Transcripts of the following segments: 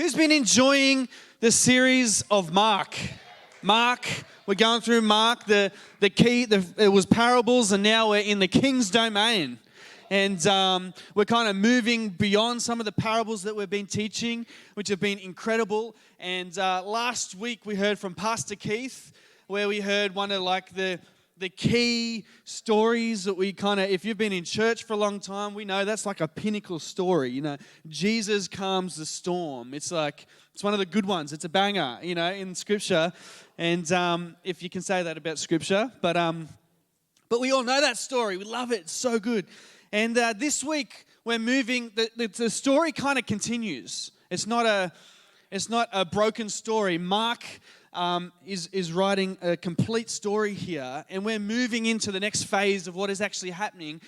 Who's been enjoying the series of Mark? We're going through Mark. It was parables, and now we're in the King's domain. And we're kind of moving beyond some of the parables that we've been teaching, which have been incredible. And last week we heard from Pastor Keith, where we heard one of the key stories that we kind of, if you've been in church for a long time, we know that's like a pinnacle story. You know, Jesus calms the storm. It's one of the good ones. It's a banger, in Scripture. And if you can say that about Scripture, but we all know that story. We love it. It's so good. And this week we're moving. The story kind of continues. It's not a broken story. Mark is writing a complete story here, and we're moving into the next phase of what is actually happening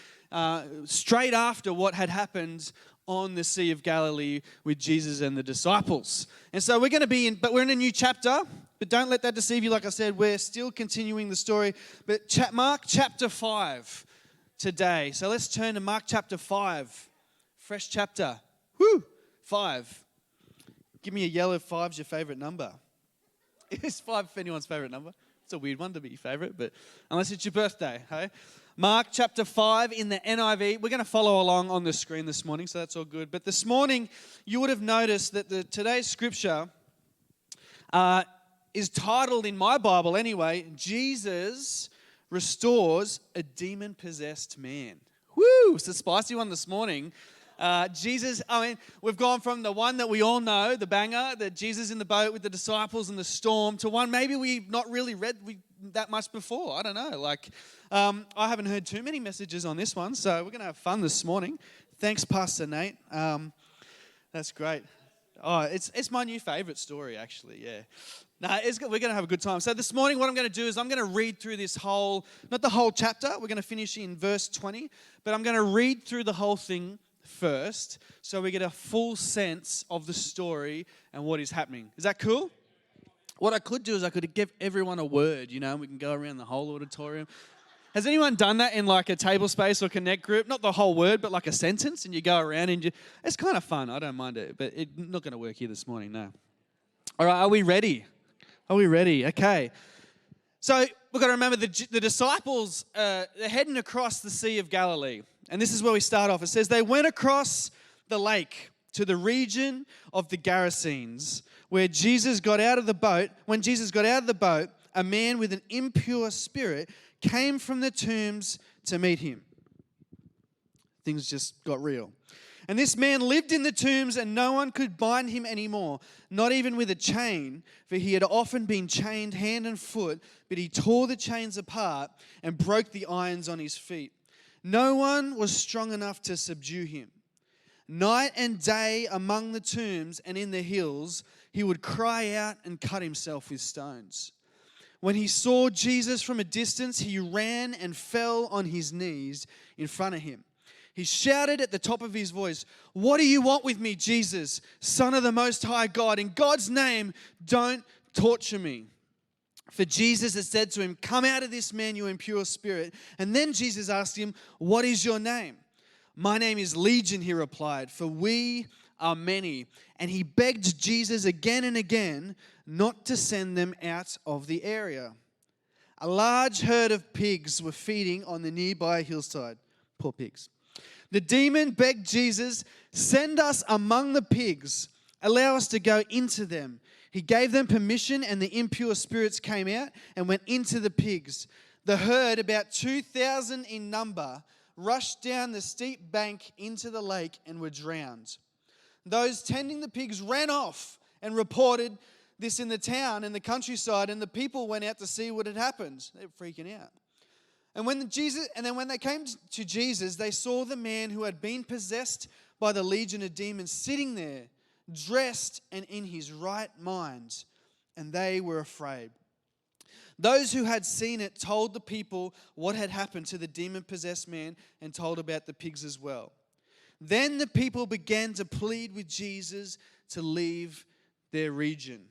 straight after what had happened on the Sea of Galilee with Jesus and the disciples. And so we're going to be we're in a new chapter, but don't let that deceive you. Like I said, we're still continuing the story, but Mark chapter 5 today. So let's turn to Mark chapter 5, fresh chapter. 5. Give me a yell if 5's your favorite number. Is 5 anyone's favorite number? It's a weird one to be your favorite, but unless it's your birthday, hey? Mark chapter 5 in the NIV. We're going to follow along on the screen this morning, so that's all good. But this morning, you would have noticed that today's scripture is titled, in my Bible anyway, Jesus Restores a Demon-Possessed Man. Woo! It's a spicy one this morning. We've gone from the one that we all know, the banger, that Jesus in the boat with the disciples and the storm, to one maybe we've not really read that much before. I don't know. I haven't heard too many messages on this one, so we're going to have fun this morning. Thanks, Pastor Nate. That's great. Oh, it's my new favorite story, actually, yeah. We're going to have a good time. So this morning what I'm going to do is I'm going to read through this not the whole chapter, we're going to finish in verse 20, but I'm going to read through the whole thing first, so we get a full sense of the story and what is happening. Is that cool? What I could do is I could give everyone a word, we can go around the whole auditorium. Has anyone done that in a table space or connect group? Not the whole word, but a sentence, and you go around and it's kind of fun. I don't mind it, but it's not going to work here this morning, no. All right, are we ready? Okay. So we've got to remember the disciples, they're heading across the Sea of Galilee. And this is where we start off. It says, they went across the lake to the region of the Gerasenes, where Jesus got out of the boat. When Jesus got out of the boat, a man with an impure spirit came from the tombs to meet him. Things just got real. And this man lived in the tombs, and no one could bind him anymore, not even with a chain, for he had often been chained hand and foot, but he tore the chains apart and broke the irons on his feet. No one was strong enough to subdue him. Night and day among the tombs and in the hills, he would cry out and cut himself with stones. When he saw Jesus from a distance, he ran and fell on his knees in front of him. He shouted at the top of his voice, "What do you want with me, Jesus, Son of the Most High God? In God's name, don't torture me." For Jesus had said to him, "Come out of this man, you impure spirit." And then Jesus asked him, "What is your name?" "My name is Legion," he replied, "for we are many." And he begged Jesus again and again not to send them out of the area. A large herd of pigs were feeding on the nearby hillside. Poor pigs. The demon begged Jesus, "Send us among the pigs. Allow us to go into them." He gave them permission, and the impure spirits came out and went into the pigs. The herd, about 2,000 in number, rushed down the steep bank into the lake and were drowned. Those tending the pigs ran off and reported this in the town and the countryside, and the people went out to see what had happened. They were freaking out. And when they came to Jesus, they saw the man who had been possessed by the legion of demons sitting there, dressed and in his right mind, and they were afraid. Those who had seen it told the people what had happened to the demon-possessed man and told about the pigs as well. Then the people began to plead with Jesus to leave their region.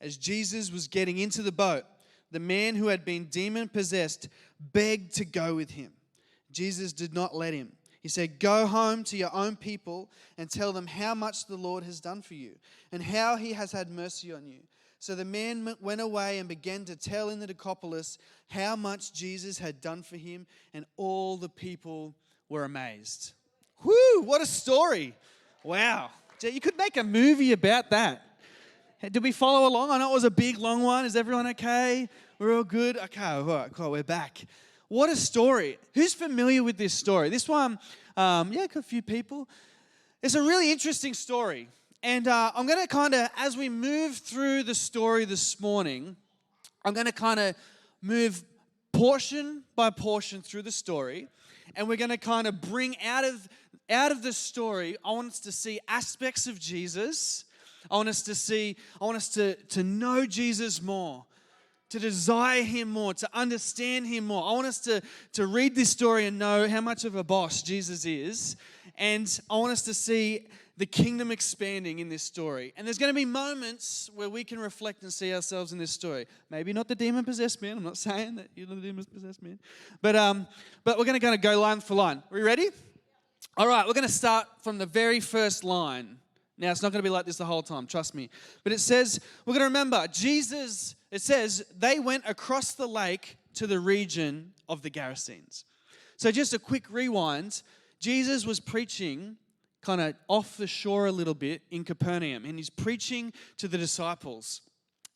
As Jesus was getting into the boat, the man who had been demon-possessed begged to go with him. Jesus did not let him. He said, "Go home to your own people and tell them how much the Lord has done for you and how he has had mercy on you." So the man went away and began to tell in the Decapolis how much Jesus had done for him, and all the people were amazed. Whoo, what a story. Wow. You could make a movie about that. Did we follow along? I know it was a big, long one. Is everyone okay? We're all good? Okay, all right, cool, we're back. What a story. Who's familiar with this story? This one, got a few people. It's a really interesting story. And I'm going to kind of, as we move through the story this morning, I'm going to kind of move portion by portion through the story. And we're going to kind of bring out of the story, I want us to see aspects of Jesus. I want us to know Jesus more, to desire him more, to understand him more. I want us to read this story and know how much of a boss Jesus is. And I want us to see the kingdom expanding in this story. And there's going to be moments where we can reflect and see ourselves in this story. Maybe not the demon-possessed man. I'm not saying that you're the demon-possessed man. But we're going to kind of go line for line. Are we ready? All right, we're going to start from the very first line. Now, it's not going to be like this the whole time, trust me. But it says, we're going to remember, it says, they went across the lake to the region of the Gerasenes. So just a quick rewind. Jesus was preaching kind of off the shore a little bit in Capernaum, and he's preaching to the disciples.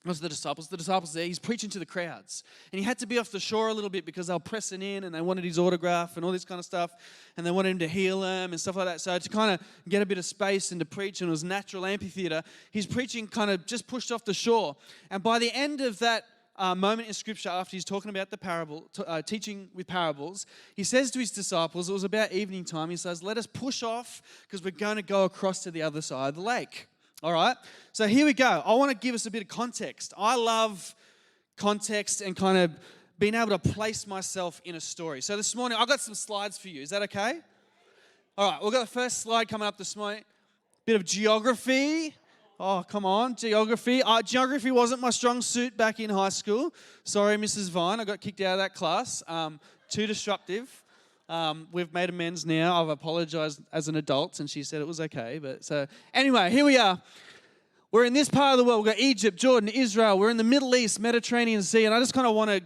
Not the disciples there, he's preaching to the crowds. And he had to be off the shore a little bit because they were pressing in and they wanted his autograph and all this kind of stuff, and they wanted him to heal them and stuff like that. So to kind of get a bit of space and to preach, and it was natural amphitheater, he's preaching kind of just pushed off the shore. And by the end of that moment in Scripture, after he's talking about the parable, teaching with parables, he says to his disciples, it was about evening time, he says, "Let us push off because we're going to go across to the other side of the lake." All right, so here we go. I want to give us a bit of context. I love context and kind of being able to place myself in a story. So this morning, I've got some slides for you. Is that okay? All right, we've got the first slide coming up this morning. Bit of geography. Oh, come on, geography. Geography wasn't my strong suit back in high school. Sorry, Mrs. Vine, I got kicked out of that class. Too disruptive. We've made amends now. I've apologized as an adult, and she said it was okay. But so anyway, here we are. We're in this part of the world. We've got Egypt, Jordan, Israel. We're in the Middle East, Mediterranean Sea, and I just kind of want to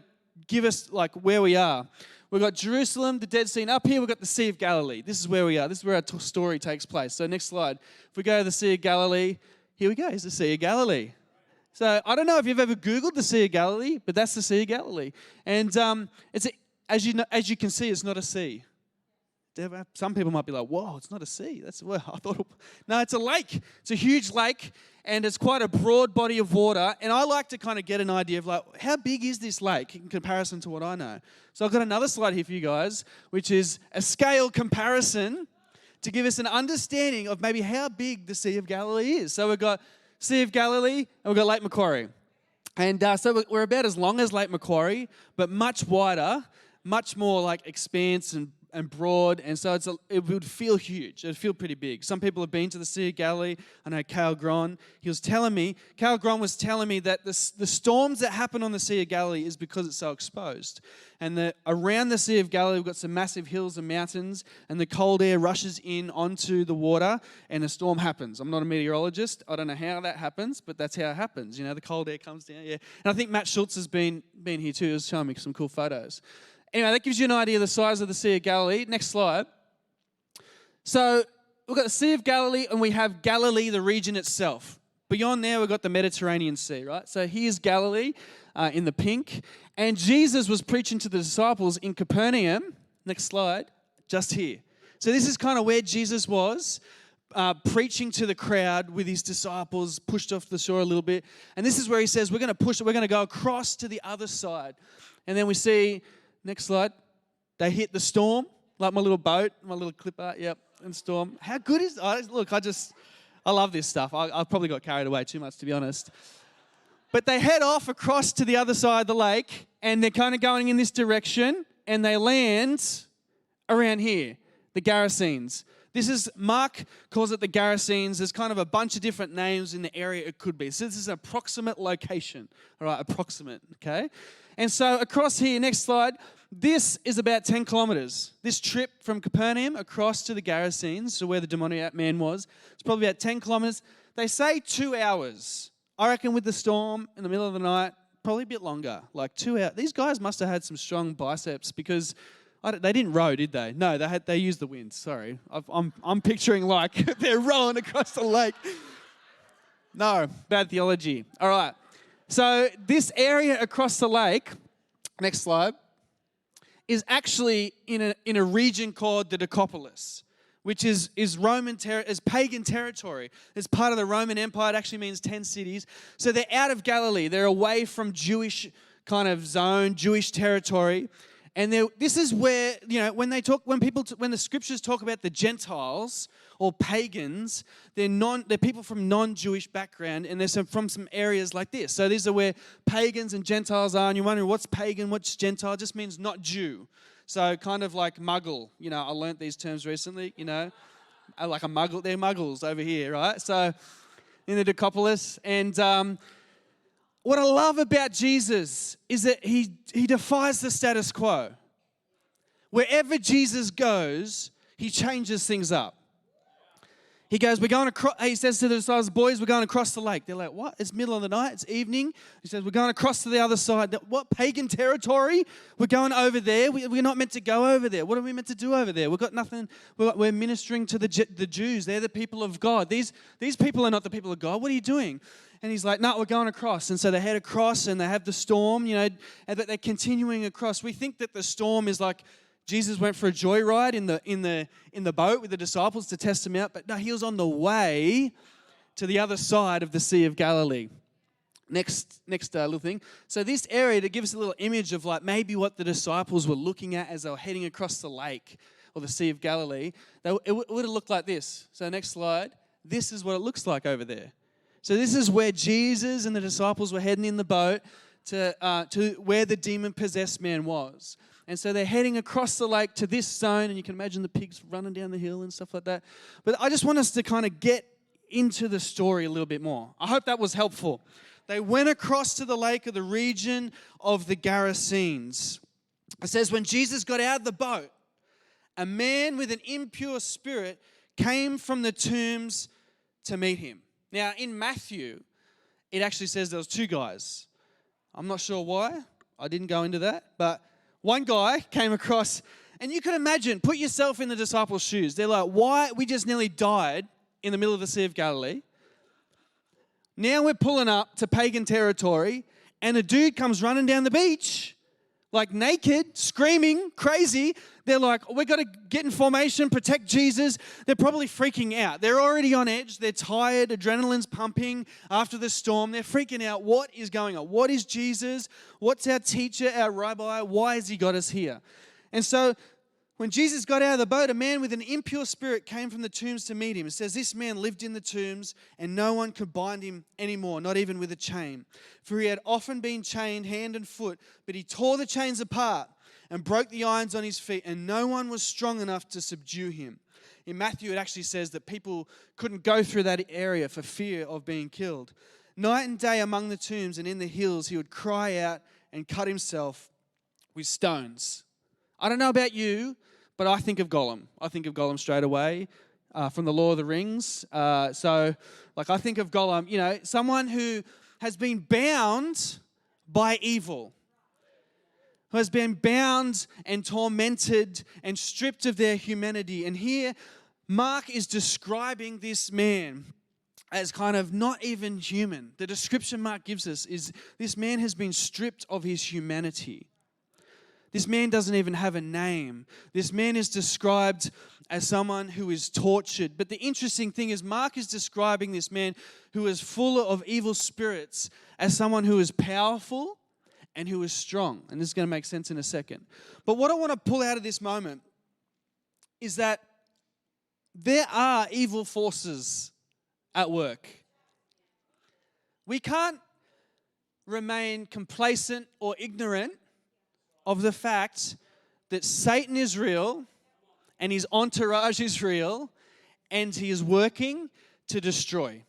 give us like where we are. We've got Jerusalem, the Dead Sea, and up here we've got the Sea of Galilee. This is where we are. This is where our story takes place. So next slide. If we go to the Sea of Galilee, here we go. Here's the Sea of Galilee. So I don't know if you've ever Googled the Sea of Galilee, but that's the Sea of Galilee. And as you can see, it's not a sea. Some people might be like, "Whoa, it's not a sea." I thought. No, it's a lake. It's a huge lake, and it's quite a broad body of water. And I like to kind of get an idea of like, how big is this lake in comparison to what I know? So I've got another slide here for you guys, which is a scale comparison to give us an understanding of maybe how big the Sea of Galilee is. So we've got Sea of Galilee, and we've got Lake Macquarie. And so we're about as long as Lake Macquarie, but much wider, much more like expanse and broad, and so it would feel huge. It would feel pretty big. Some people have been to the Sea of Galilee. I know Cal Gron was telling me that the storms that happen on the Sea of Galilee is because it's so exposed. And around the Sea of Galilee, we've got some massive hills and mountains, and the cold air rushes in onto the water, and a storm happens. I'm not a meteorologist. I don't know how that happens, but that's how it happens. You know, the cold air comes down. Yeah, and I think Matt Schultz has been here too. He was showing me some cool photos. Anyway, that gives you an idea of the size of the Sea of Galilee. Next slide. So we've got the Sea of Galilee, and we have Galilee, the region itself. Beyond there, we've got the Mediterranean Sea, right? So here's Galilee in the pink. And Jesus was preaching to the disciples in Capernaum. Next slide. Just here. So this is kind of where Jesus was, preaching to the crowd with his disciples, pushed off the shore a little bit. And this is where he says, we're going to push it. We're going to go across to the other side. And then we see... Next slide. They hit the storm, like my little boat, my little clipper, yep, and storm. How good is it? Look, I love this stuff. I probably got carried away too much, to be honest. But they head off across to the other side of the lake, and they're kind of going in this direction, and they land around here, the Gerasenes. Mark calls it the Gerasenes. There's kind of a bunch of different names in the area it could be. So this is an approximate location, all right, approximate, okay? And so across here, next slide, This is about 10 kilometers. This trip from Capernaum across to the Gerasenes, so where the demoniac man was, it's probably about 10 kilometers. They say 2 hours. I reckon with the storm in the middle of the night, probably a bit longer, like 2 hours. These guys must have had some strong biceps because they didn't row, did they? No, they used the wind. Sorry, I'm picturing like they're rowing across the lake. No, bad theology. All right. So this area across the lake, next slide, is actually in a region called the Decapolis, which is Roman is pagan territory. It's part of the Roman Empire. It actually means 10 cities. So they're out of Galilee. They're away from Jewish kind of zone, Jewish territory. And this is where, when the scriptures talk about the Gentiles or pagans, they're people from non-Jewish background, and they're from some areas like this. So these are where pagans and Gentiles are, and you're wondering what's pagan, what's Gentile? It just means not Jew. So kind of like muggle. I learnt these terms recently, like a muggle. They're muggles over here, right? So in the Decapolis. And what I love about Jesus is that he defies the status quo. Wherever Jesus goes, he changes things up. He goes, he says to the disciples, boys, we're going across the lake. They're like, what? It's middle of the night, it's evening. He says, we're going across to the other side. What, pagan territory? We're going over there. We're not meant to go over there. What are we meant to do over there? We've got nothing. We're ministering to the Jews. They're the people of God. These people are not the people of God. What are you doing? And he's like, no, we're going across. And so they head across and they have the storm, but they're continuing across. We think that the storm is like Jesus went for a joyride in the boat with the disciples to test them out. But no, he was on the way to the other side of the Sea of Galilee. Next little thing. So this area, to give us a little image of like maybe what the disciples were looking at as they were heading across the lake or the Sea of Galilee, it would have looked like this. So next slide. This is what it looks like over there. So this is where Jesus and the disciples were heading in the boat to where the demon-possessed man was. And so they're heading across the lake to this zone, and you can imagine the pigs running down the hill and stuff like that. But I just want us to kind of get into the story a little bit more. I hope that was helpful. They went across to the lake of the region of the Gerasenes. It says, when Jesus got out of the boat, a man with an impure spirit came from the tombs to meet him. Now, in Matthew, it actually says there was 2 guys. I'm not sure why. I didn't go into that. But one guy came across, and you can imagine, put yourself in the disciples' shoes. They're like, why? We just nearly died in the middle of the Sea of Galilee. Now we're pulling up to pagan territory, and a dude comes running down the beach, like naked, screaming, crazy. They're like, we've got to get in formation, protect Jesus. They're probably freaking out. They're already on edge. They're tired. Adrenaline's pumping after the storm. They're freaking out. What is going on? What is Jesus? What's our teacher, our rabbi? Why has he got us here? And so when Jesus got out of the boat, a man with an impure spirit came from the tombs to meet him. It says this man lived in the tombs, and no one could bind him anymore, not even with a chain. For he had often been chained hand and foot, but he tore the chains apart and broke the irons on his feet, and no one was strong enough to subdue him. In Matthew, it actually says that people couldn't go through that area for fear of being killed. Night and day among the tombs and in the hills, he would cry out and cut himself with stones. I don't know about you, but I think of Gollum. I think of Gollum straight away from the Lord of the Rings. I think of Gollum, someone who has been bound by evil, who has been bound and tormented and stripped of their humanity. And here, Mark is describing this man as kind of not even human. The description Mark gives us is this man has been stripped of his humanity. This man doesn't even have a name. This man is described as someone who is tortured. But the interesting thing is Mark is describing this man who is full of evil spirits as someone who is powerful and who is strong. And this is going to make sense in a second. But what I want to pull out of this moment is that there are evil forces at work. We can't remain complacent or ignorant of the fact that Satan is real and his entourage is real, and he is working to destroy.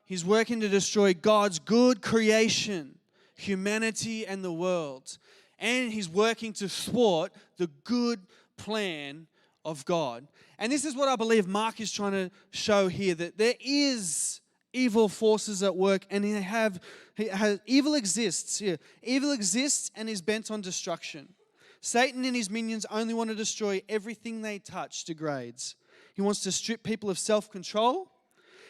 He's working to destroy God's good creation, humanity and the world. and he's working to thwart the good plan of God. And this is what I believe Mark is trying to show here, that there is evil forces at work, and evil exists here. Evil exists and is bent on destruction. Satan and his minions only want to destroy everything they touch degrades. He wants to strip people of self-control.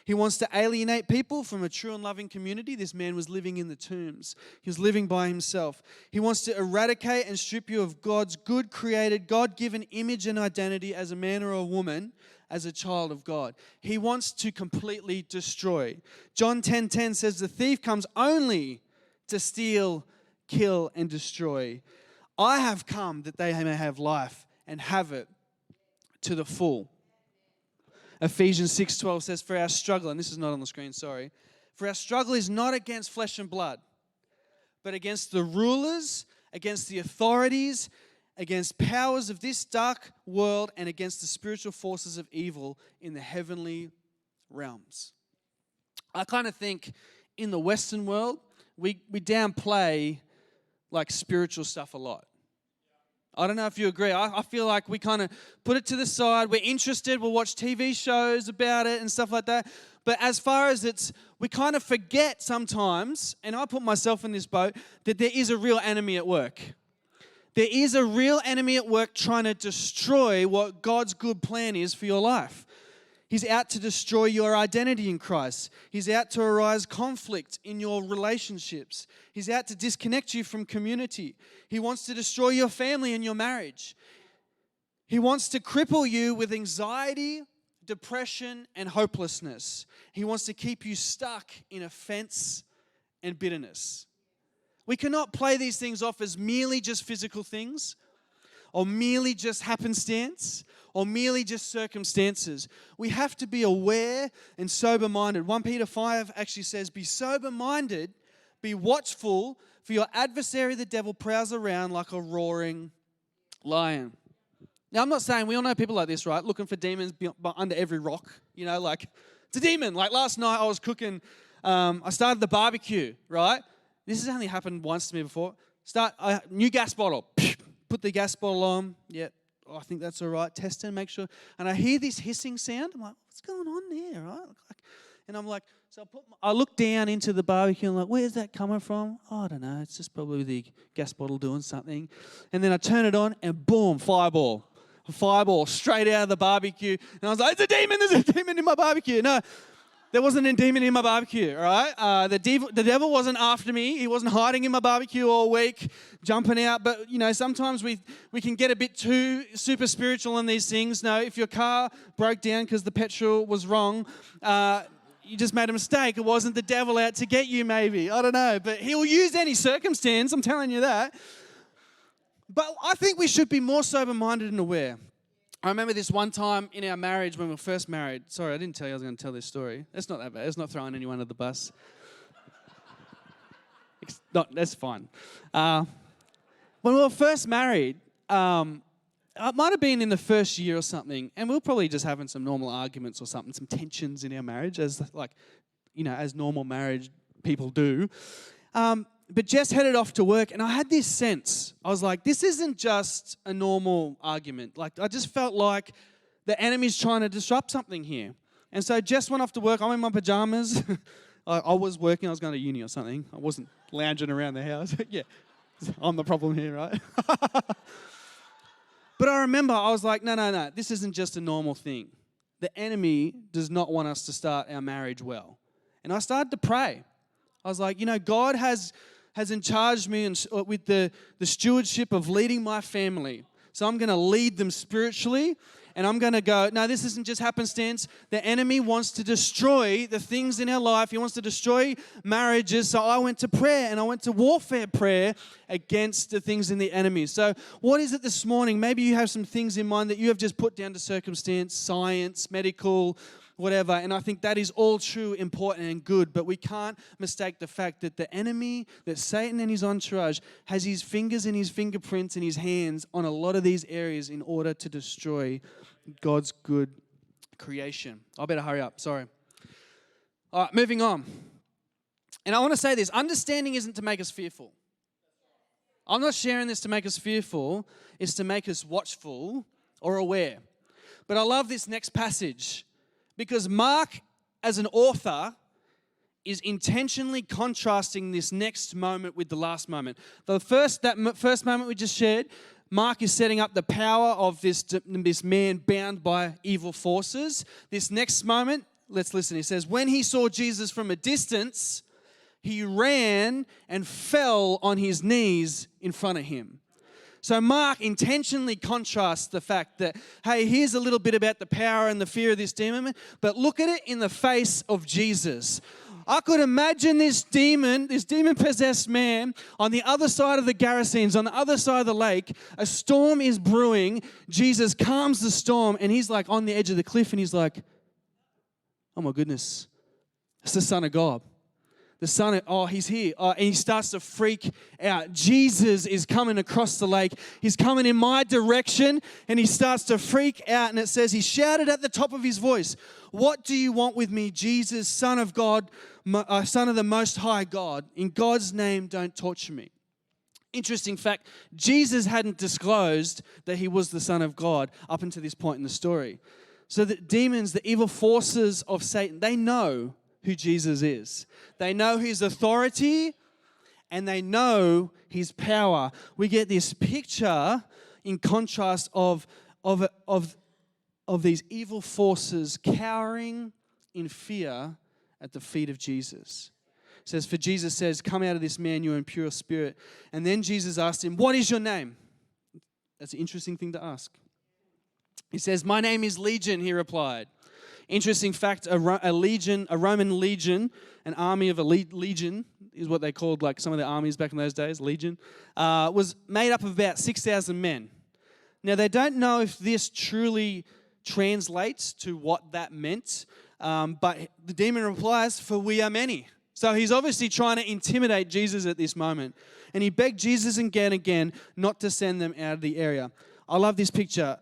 He wants to alienate people from a true and loving community. This man was living in the tombs. He was living by himself. He wants to eradicate and strip you of God's good created, God-given image and identity as a man or a woman, as a child of God. He wants to completely destroy. John 10:10 says, the thief comes only to steal, kill, and destroy. I have come that they may have life and have it to the full. Ephesians 6:12 says, for our struggle, and this is not on the screen, sorry. For our struggle is not against flesh and blood, but against the rulers, against the authorities, against powers of this dark world, and against the spiritual forces of evil in the heavenly realms. I kind of think in the Western world, we downplay like spiritual stuff a lot. I don't know if you agree. I feel like we kind of put it to the side. We're interested. We'll watch TV shows about it and stuff like that. But as far as we kind of forget sometimes, and I put myself in this boat, that there is a real enemy at work. There is a real enemy at work trying to destroy what God's good plan is for your life. He's out to destroy your identity in Christ. He's out to arise conflict in your relationships. He's out to disconnect you from community. He wants to destroy your family and your marriage. He wants to cripple you with anxiety, depression, and hopelessness. He wants to keep you stuck in offense and bitterness. We cannot play these things off as merely just physical things, or merely just happenstance, or merely just circumstances. We have to be aware and sober-minded. 1 Peter 5 actually says, be sober-minded, be watchful, for your adversary the devil prowls around like a roaring lion. Now, I'm not saying, we all know people like this, right? Looking for demons under every rock. You know, like, it's a demon. Like last night I was cooking, I started the barbecue, right? This has only happened once to me before. New gas bottle. Put the gas bottle on. Yeah, I think that's all right. Test it, make sure. And I hear this hissing sound. I'm like, what's going on there, right? And I'm like, so I look down into the barbecue and I'm like, where's that coming from? Oh, I don't know. It's just probably the gas bottle doing something. And then I turn it on and boom, fireball. A fireball straight out of the barbecue. And I was like, it's a demon. There's a demon in my barbecue. No. There wasn't a demon in my barbecue, all right? The devil wasn't after me. He wasn't hiding in my barbecue all week, jumping out. But, you know, sometimes we can get a bit too super spiritual in these things. No, if your car broke down because the petrol was wrong, you just made a mistake. It wasn't the devil out to get you, maybe. I don't know. But he'll use any circumstance, I'm telling you that. But I think we should be more sober-minded and aware. I remember this one time in our marriage when we were first married. Sorry, I didn't tell you I was going to tell this story. It's not that bad. It's not throwing anyone under the bus. That's fine. When we were first married, it might have been in the first year or something, and we were probably just having some normal arguments or something, some tensions in our marriage, as normal marriage people do. But Jess headed off to work, and I had this sense. I was like, this isn't just a normal argument. Like, I just felt like the enemy's trying to disrupt something here. And so Jess went off to work. I'm in my pajamas. I was working. I was going to uni or something. I wasn't lounging around the house. Yeah, I'm the problem here, right? But I remember I was like, no. This isn't just a normal thing. The enemy does not want us to start our marriage well. And I started to pray. I was like, God has charged me with the stewardship of leading my family. So I'm going to lead them spiritually, and I'm going to go, no, this isn't just happenstance. The enemy wants to destroy the things in our life. He wants to destroy marriages. So I went to prayer, and I went to warfare prayer against the things in the enemy. So what is it this morning? Maybe you have some things in mind that you have just put down to circumstance, science, medical, whatever, and I think that is all true, important, and good, but we can't mistake the fact that the enemy, that Satan and his entourage, has his fingers and his fingerprints and his hands on a lot of these areas in order to destroy God's good creation. I better hurry up, sorry. All right, moving on. And I want to say this, understanding isn't to make us fearful. I'm not sharing this to make us fearful. It's to make us watchful or aware. But I love this next passage because Mark, as an author, is intentionally contrasting this next moment with the last moment. That first moment we just shared, Mark is setting up the power of this man bound by evil forces. This next moment, let's listen. He says, when he saw Jesus from a distance, he ran and fell on his knees in front of him. So Mark intentionally contrasts the fact that, hey, here's a little bit about the power and the fear of this demon, but look at it in the face of Jesus. I could imagine this demon-possessed man on the other side of the Gerasenes, on the other side of the lake. A storm is brewing. Jesus calms the storm, and he's like on the edge of the cliff, and he's like, oh my goodness, it's the Son of God. The Son, he's here. And he starts to freak out. Jesus is coming across the lake. He's coming in my direction, and he starts to freak out. And it says he shouted at the top of his voice, what do you want with me, Jesus, Son of God, Son of the Most High God? In God's name, don't torture me. Interesting fact, Jesus hadn't disclosed that he was the Son of God up until this point in the story. So the demons, the evil forces of Satan, they know who Jesus is. They know his authority and they know his power. We get this picture in contrast of these evil forces cowering in fear at the feet of Jesus. It says, for Jesus says, come out of this man, you impure spirit. And then Jesus asked him, what is your name? That's an interesting thing to ask. He says, my name is Legion, he replied. Interesting fact, a Roman legion, an army of a legion, is what they called like some of the armies back in those days, legion, was made up of about 6,000 men. Now, they don't know if this truly translates to what that meant, but the demon replies, for we are many. So he's obviously trying to intimidate Jesus at this moment. And he begged Jesus again not to send them out of the area. I love this picture.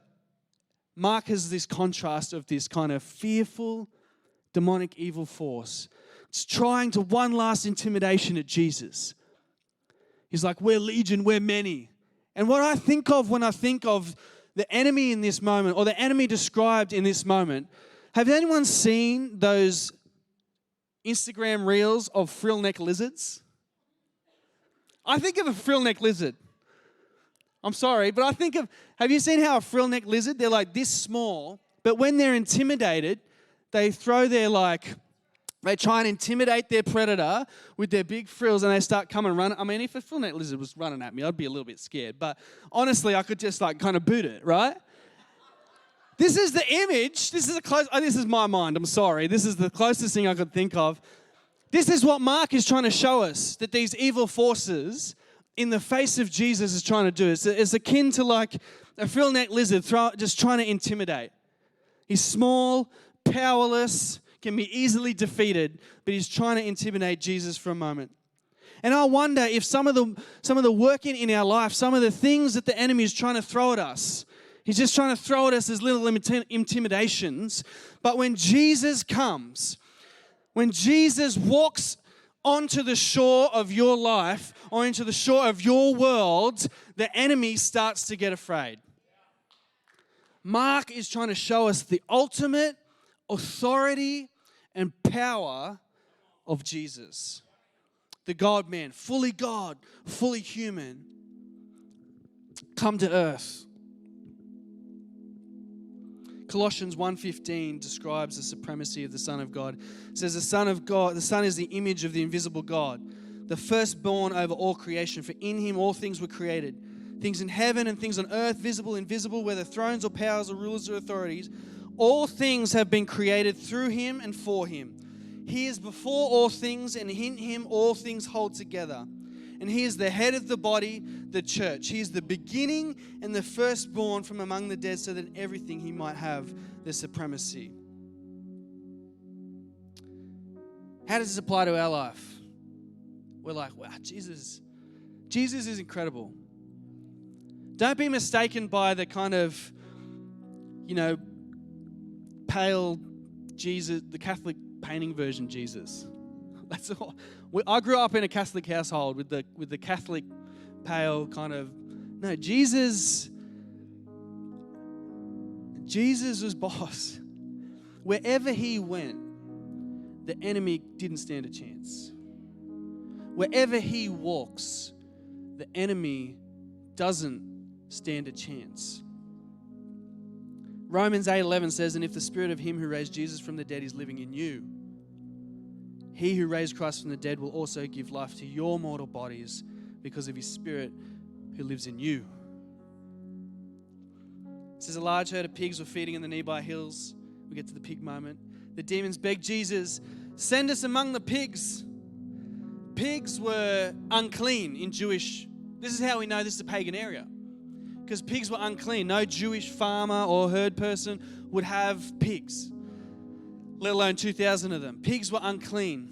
Mark has this contrast of this kind of fearful, demonic, evil force. It's trying to one last intimidation at Jesus. He's like, we're legion, we're many. And what I think of when I think of the enemy in this moment, or the enemy described in this moment, have anyone seen those Instagram reels of frill-neck lizards? I think of a frill-neck lizard. I'm sorry, but I think of, have you seen how a frill-neck lizard, they're like this small, but when they're intimidated, they try and intimidate their predator with their big frills and they start coming running. I mean, if a frill-neck lizard was running at me, I'd be a little bit scared, but honestly, I could just like kind of boot it, right? This is the image, this is my mind, I'm sorry. This is the closest thing I could think of. This is what Mark is trying to show us, that these evil forces in the face of Jesus is trying to do. It's akin to like a frill-neck lizard just trying to intimidate. He's small, powerless, can be easily defeated, but he's trying to intimidate Jesus for a moment. And I wonder if some of the working in our life, some of the things that the enemy is trying to throw at us, he's just trying to throw at us as little intimidations. But when Jesus comes, when Jesus walks onto the shore of your life or into the shore of your world, the enemy starts to get afraid. Mark is trying to show us the ultimate authority and power of Jesus. The God-man, fully God, fully human, come to earth. Colossians 1:15 describes the supremacy of the Son of God. It says the Son of God, the Son is the image of the invisible God, the firstborn over all creation. For in him all things were created, things in heaven and things on earth, visible, invisible, whether thrones or powers or rulers or authorities. All things have been created through him and for him. He is before all things, and in him all things hold together. And he is the head of the body, the church. He is the beginning and the firstborn from among the dead, so that in everything he might have the supremacy. How does this apply to our life? We're like, wow, Jesus is incredible. Don't be mistaken by the kind of, pale Jesus, the Catholic painting version Jesus. That's all. I grew up in a Catholic household with the Catholic pale kind of. No, Jesus was boss. Wherever he went, the enemy didn't stand a chance. Wherever he walks, the enemy doesn't stand a chance. Romans 8:11 says, and if the spirit of him who raised Jesus from the dead is living in you, he who raised Christ from the dead will also give life to your mortal bodies because of his spirit who lives in you. It says a large herd of pigs were feeding in the nearby hills. We get to the pig moment. The demons begged Jesus, send us among the pigs. Pigs were unclean in Jewish. This is how we know this is a pagan area. Because pigs were unclean. No Jewish farmer or herd person would have pigs, let alone 2,000 of them. Pigs were unclean.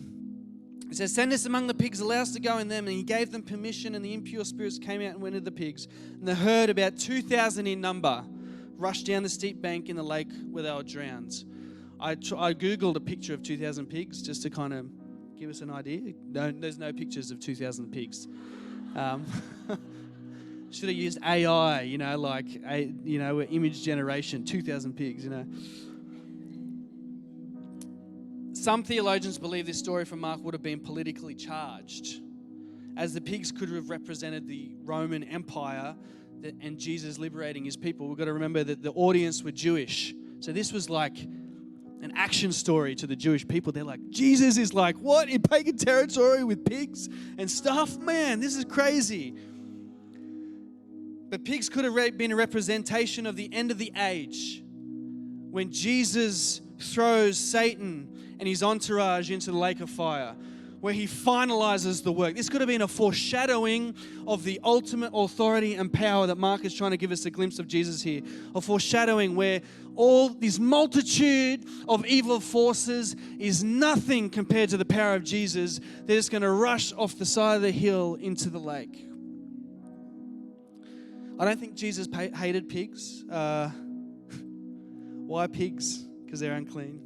He says, send us among the pigs, allow us to go in them. And he gave them permission, and the impure spirits came out and went into the pigs. And the herd, about 2,000 in number, rushed down the steep bank in the lake where they were drowned. I Googled a picture of 2,000 pigs just to kind of give us an idea. No, there's no pictures of 2,000 pigs. Should have used AI, image generation, 2,000 pigs, Some theologians believe this story from Mark would have been politically charged, as the pigs could have represented the Roman Empire and Jesus liberating his people. We've got to remember that the audience were Jewish. So this was like an action story to the Jewish people. They're like, Jesus is like, what, in pagan territory with pigs and stuff? Man, this is crazy. But pigs could have been a representation of the end of the age, when Jesus throws Satan and his entourage into the lake of fire, where he finalizes the work. This could have been a foreshadowing of the ultimate authority and power that Mark is trying to give us a glimpse of Jesus here. A foreshadowing where all this multitude of evil forces is nothing compared to the power of Jesus. They're just going to rush off the side of the hill into the lake. I don't think Jesus hated pigs. Why pigs? Because they're unclean.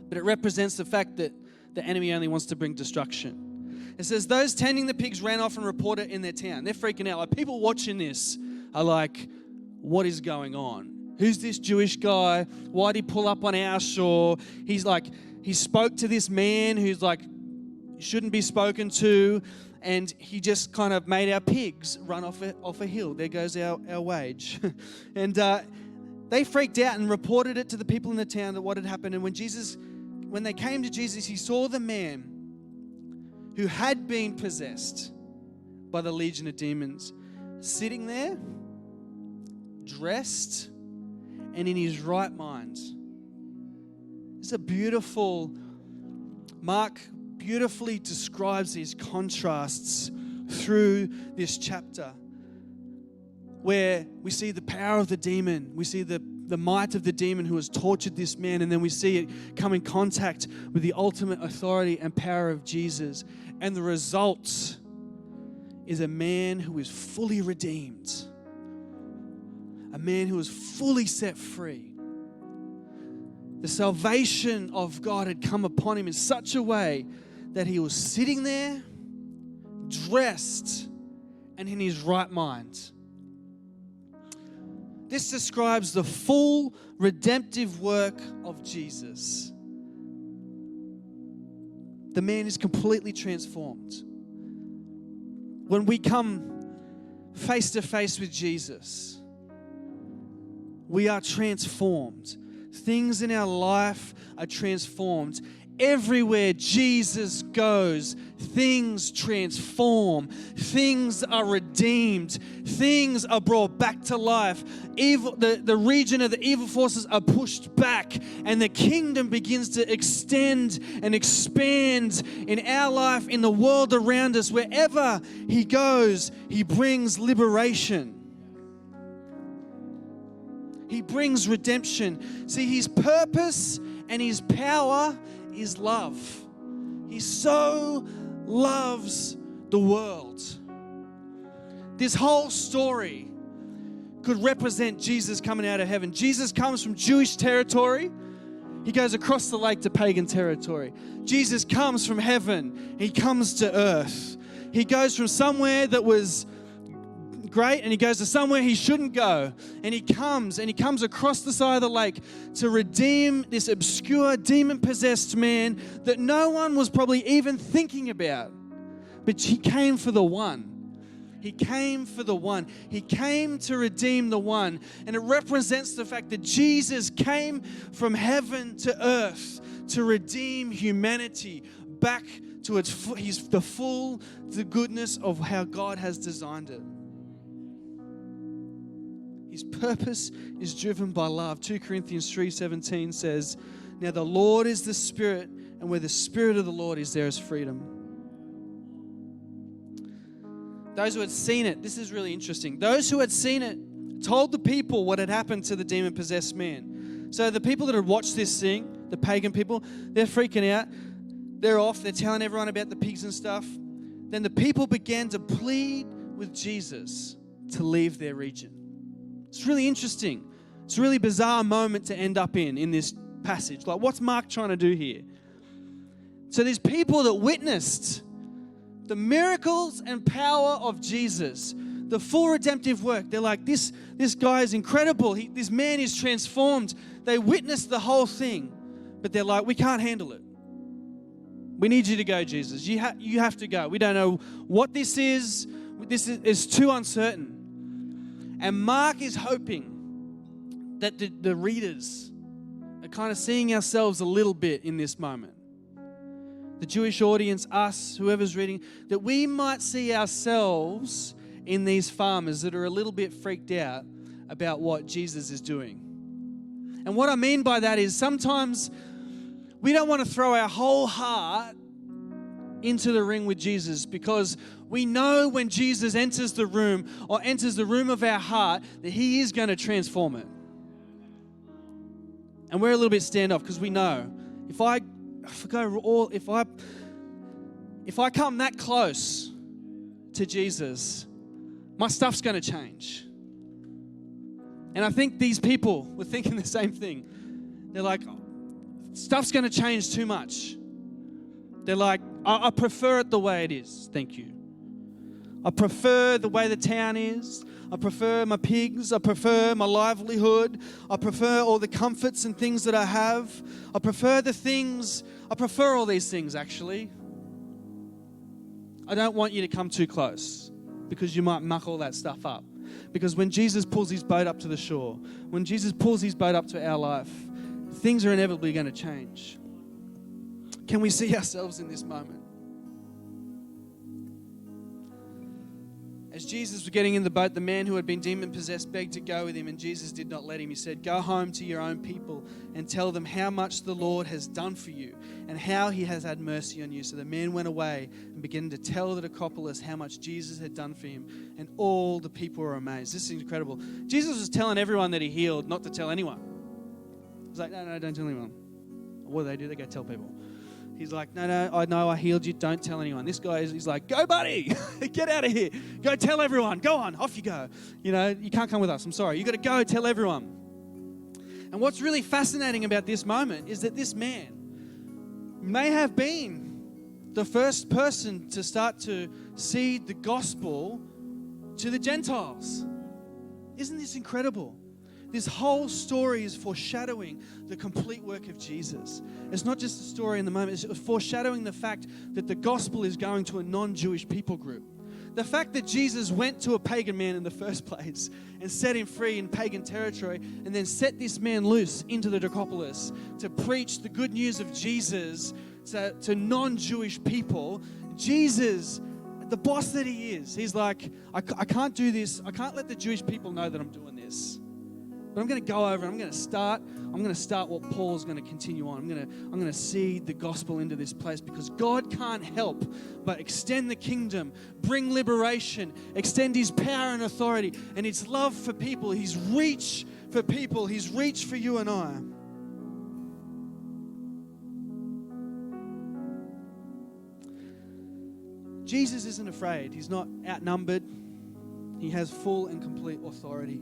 But it represents the fact that the enemy only wants to bring destruction. It says, those tending the pigs ran off and reported it in their town. They're freaking out. Like, people watching this are like, what is going on? Who's this Jewish guy? Why'd he pull up on our shore? He spoke to this man who's like, shouldn't be spoken to. And he just kind of made our pigs run off a hill. There goes our wage. And they freaked out and reported it to the people in the town that what had happened. And when they came to Jesus, he saw the man who had been possessed by the legion of demons sitting there, dressed, and in his right mind. It's a beautiful, Mark beautifully describes these contrasts through this chapter, where we see the power of the demon, we see the might of the demon who has tortured this man, and then we see it come in contact with the ultimate authority and power of Jesus. And the result is a man who is fully redeemed, a man who is fully set free. The salvation of God had come upon him in such a way that he was sitting there, dressed, and in his right mind. This describes the full redemptive work of Jesus. The man is completely transformed. When we come face to face with Jesus, we are transformed. Things in our life are transformed. Everywhere Jesus goes, things transform. Things are redeemed. Things are brought back to life. The region of the evil forces are pushed back, and the kingdom begins to extend and expand in our life, in the world around us. Wherever he goes, he brings liberation. He brings redemption. See, his purpose and his power is love. He so loves the world. This whole story could represent Jesus coming out of heaven. Jesus comes from Jewish territory. He goes across the lake to pagan territory. Jesus comes from heaven. He comes to earth. He goes from somewhere that was great, and he goes to somewhere he shouldn't go. And he comes across the side of the lake to redeem this obscure, demon-possessed man that no one was probably even thinking about. But he came for the one. He came for the one. He came to redeem the one. And it represents the fact that Jesus came from heaven to earth to redeem humanity back to the goodness of how God has designed it. His purpose is driven by love. 2 Corinthians 3:17 says, "Now the Lord is the Spirit, and where the Spirit of the Lord is, there is freedom." Those who had seen it, this is really interesting. Those who had seen it told the people what had happened to the demon-possessed man. So the people that had watched this thing, the pagan people, they're freaking out. They're off. They're telling everyone about the pigs and stuff. Then the people began to plead with Jesus to leave their region. It's really interesting. It's a really bizarre moment to end up in this passage. Like, what's Mark trying to do here? So these people that witnessed the miracles and power of Jesus, the full redemptive work, they're like, this guy is incredible. This man is transformed. They witnessed the whole thing, but they're like, we can't handle it. We need you to go, Jesus. You have to go. We don't know what this is. This is too uncertain. And Mark is hoping that the readers are kind of seeing ourselves a little bit in this moment. The Jewish audience, us, whoever's reading, that we might see ourselves in these farmers that are a little bit freaked out about what Jesus is doing. And what I mean by that is sometimes we don't want to throw our whole heart into the ring with Jesus because we know when Jesus enters the room or enters the room of our heart that he is going to transform it. And we're a little bit standoff because we know if I come that close to Jesus, my stuff's going to change. And I think these people were thinking the same thing. They're like, stuff's going to change too much. They're like, I prefer it the way it is. Thank you. I prefer the way the town is. I prefer my pigs. I prefer my livelihood. I prefer all the comforts and things that I have. I prefer all these things, actually. I don't want you to come too close because you might muck all that stuff up. Because when Jesus pulls his boat up to the shore, when Jesus pulls his boat up to our life, things are inevitably going to change. Can we see ourselves in this moment? As Jesus was getting in the boat, the man who had been demon-possessed begged to go with him, and Jesus did not let him. He said, "Go home to your own people and tell them how much the Lord has done for you and how he has had mercy on you." So the man went away and began to tell the Decapolis how much Jesus had done for him, and all the people were amazed. This is incredible. Jesus was telling everyone that he healed not to tell anyone. He's like, no, don't tell anyone. What do? They go tell people. He's like, no, I know I healed you. Don't tell anyone. This guy he's like, go, buddy. Get out of here. Go tell everyone. Go on. Off you go. You know, you can't come with us. I'm sorry. You got to go tell everyone. And what's really fascinating about this moment is that this man may have been the first person to start to seed the gospel to the Gentiles. Isn't this incredible? This whole story is foreshadowing the complete work of Jesus. It's not just a story in the moment. It's foreshadowing the fact that the gospel is going to a non-Jewish people group. The fact that Jesus went to a pagan man in the first place and set him free in pagan territory and then set this man loose into the Decapolis to preach the good news of Jesus to non-Jewish people. Jesus, the boss that he is, he's like, I can't do this. I can't let the Jewish people know that I'm doing this. But I'm going to go over and I'm going to start what Paul's going to continue on. I'm going to seed the gospel into this place because God can't help but extend the kingdom, bring liberation, extend his power and authority and his love for people, his reach for people, his reach for you and I. Jesus isn't afraid. He's not outnumbered. He has full and complete authority.